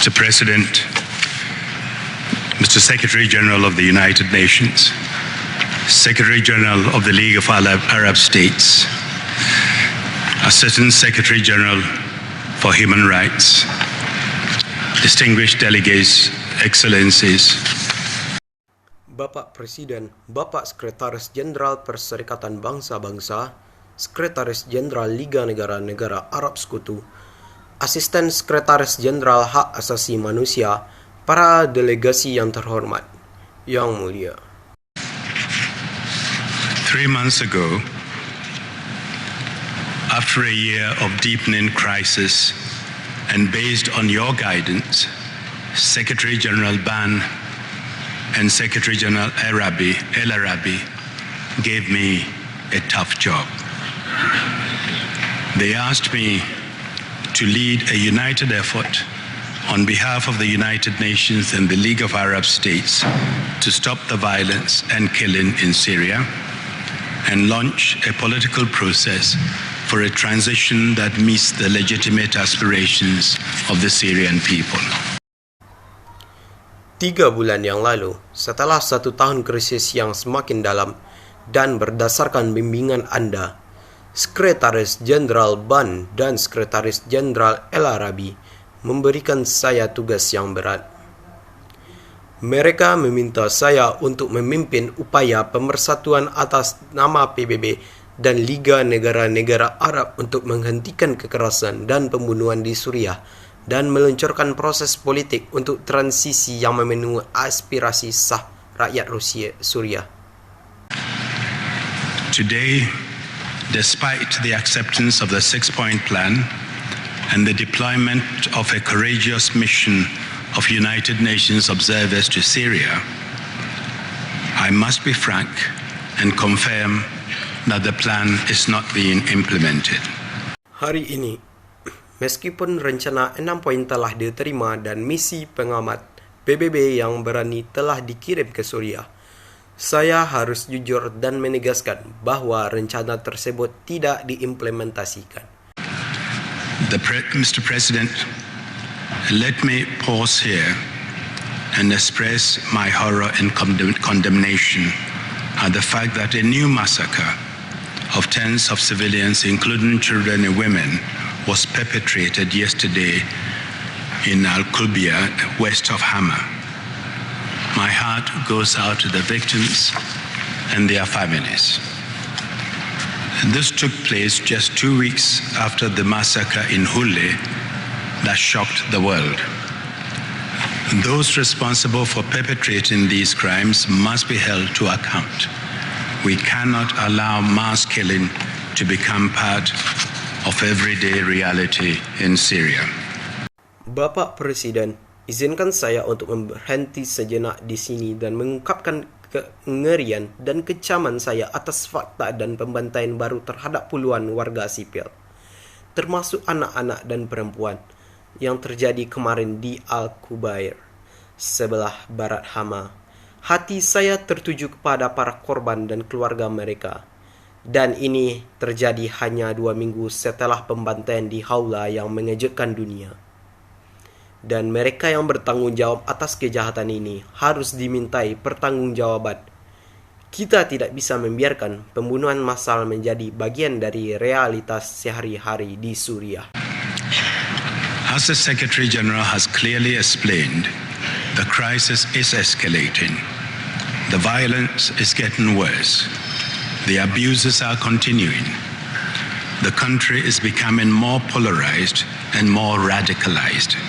Mr. President, Mr. Secretary General of the United Nations, Secretary General of the League of Arab States, Assistant Secretary General for Human Rights, distinguished delegates, excellencies, Bapak Presiden, Bapak Sekretaris Jenderal Perserikatan Bangsa-Bangsa, Sekretaris Jenderal Liga Negara-Negara Arab Sekutu, Asisten Sekretaris Jenderal Hak Asasi Manusia, para delegasi yang terhormat, yang mulia. 3 months ago, after a year of deepening crisis and based on your guidance, Secretary General Ban and Secretary General El Arabi gave me a tough job. They asked me to lead a united effort on behalf of the United Nations and the League of Arab States to stop the violence and killing in Syria and launch a political process for a transition that meets the legitimate aspirations of the Syrian people. 3 bulan yang lalu, setelah 1 tahun krisis yang semakin dalam dan berdasarkan bimbingan Anda, Sekretaris Jenderal Ban dan Sekretaris Jenderal El Arabi memberikan saya tugas yang berat. Mereka meminta saya untuk memimpin upaya pemersatuan atas nama PBB dan Liga Negara-Negara Arab untuk menghentikan kekerasan dan pembunuhan di Suriah dan meluncurkan proses politik untuk transisi yang memenuhi aspirasi sah rakyat Suriah. Today, despite the acceptance of the 6-point plan and the deployment of a courageous mission of United Nations observers to Syria, I must be frank and confirm that the plan is not being implemented. Hari ini, meskipun rencana 6 poin telah diterima dan misi pengamat PBB yang berani telah dikirim ke Suriah, saya harus jujur dan menegaskan bahwa rencana tersebut tidak diimplementasikan. Mr. President, let me pause here and express my horror and condemnation at the fact that a new massacre of tens of civilians, including children and women, was perpetrated yesterday in Al-Qubia, west of Hama. My heart goes out to the victims and their families. This took place just 2 weeks after the massacre in Hule that shocked the world. Those responsible for perpetrating these crimes must be held to account. We cannot allow mass killing to become part of everyday reality in Syria. Bapak Presiden, izinkan saya untuk berhenti sejenak di sini dan mengungkapkan kengerian dan kecaman saya atas fakta dan pembantaian baru terhadap puluhan warga sipil, termasuk anak-anak dan perempuan, yang terjadi kemarin di Al-Qubair, sebelah barat Hama. Hati saya tertuju kepada para korban dan keluarga mereka. Dan ini terjadi hanya 2 minggu setelah pembantaian di Haula yang mengejutkan dunia. Dan mereka yang bertanggung jawab atas kejahatan ini harus dimintai pertanggungjawaban. Kita tidak bisa membiarkan pembunuhan massal menjadi bagian dari realitas sehari-hari di Suriah. As the Secretary General has clearly explained, the crisis is escalating. The violence is getting worse. The abuses are continuing. The country is becoming more polarized and more radicalized.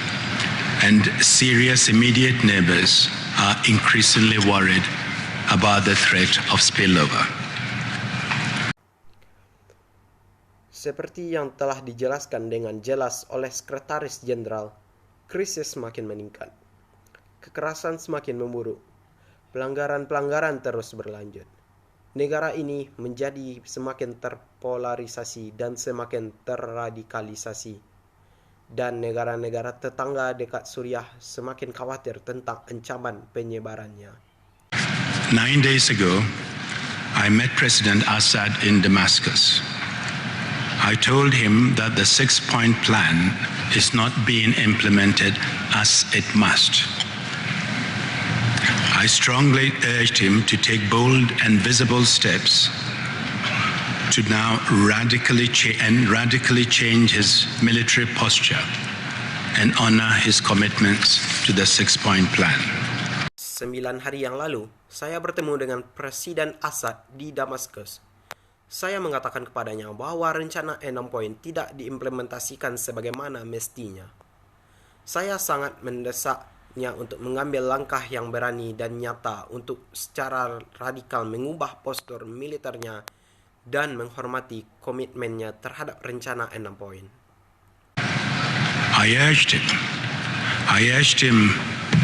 And Syria's immediate neighbors are increasingly worried about the threat of spillover. Seperti yang telah dijelaskan dengan jelas oleh Sekretaris Jenderal, krisis semakin meningkat. Kekerasan semakin memburuk. Pelanggaran-pelanggaran terus berlanjut. Negara ini menjadi semakin terpolarisasi dan semakin terradikalisasi. Dan negara-negara tetangga dekat Suriah semakin khawatir tentang ancaman penyebarannya. 9 days ago, I met President Assad in Damascus. I told him that the 6-point plan is not being implemented as it must. I strongly urged him to take bold and visible steps to now radically change his military posture and honor his commitments to the 6-point plan. 9 hari yang lalu, saya bertemu dengan Presiden Assad di Damaskus. Saya mengatakan kepadanya bahwa rencana 6 poin tidak diimplementasikan sebagaimana mestinya. Saya sangat mendesaknya untuk mengambil langkah yang berani dan nyata untuk secara radikal mengubah postur militernya dan menghormati komitmennya terhadap rencana 6 poin. I urged him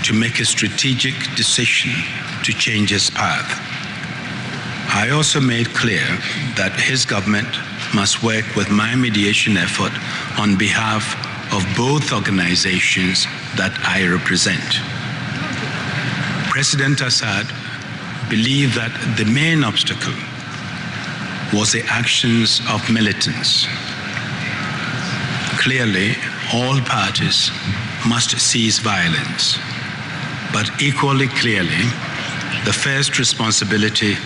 to make a strategic decision to change his path. I also made clear that his government must work with my mediation effort on behalf of both organizations that I represent. President Assad believed that the main obstacle was the actions of militants. Clearly, all parties must cease violence, but equally clearly, the first responsibility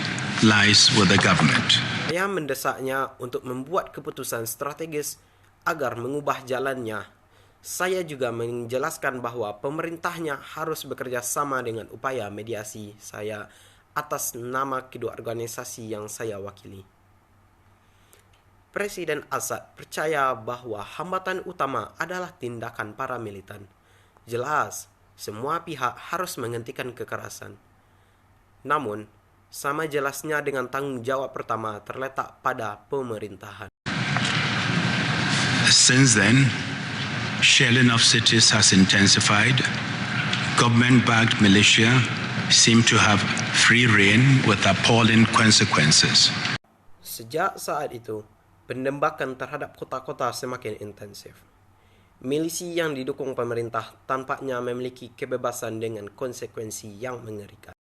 lies with the government. Saya mendesaknya untuk membuat keputusan strategis agar mengubah jalannya. Saya juga menjelaskan bahwa pemerintahnya harus bekerja sama dengan upaya mediasi saya atas nama kedua organisasi yang saya wakili. Presiden Assad percaya bahwa hambatan utama adalah tindakan para militan. Jelas, semua pihak harus menghentikan kekerasan. Namun, sama jelasnya dengan tanggung jawab pertama terletak pada pemerintahan. Since then, shelling of cities has intensified. Government-backed militia seem to have free rein with appalling consequences. Sejak saat itu, penembakan terhadap kota-kota semakin intensif. Milisi yang didukung pemerintah tampaknya memiliki kebebasan dengan konsekuensi yang mengerikan.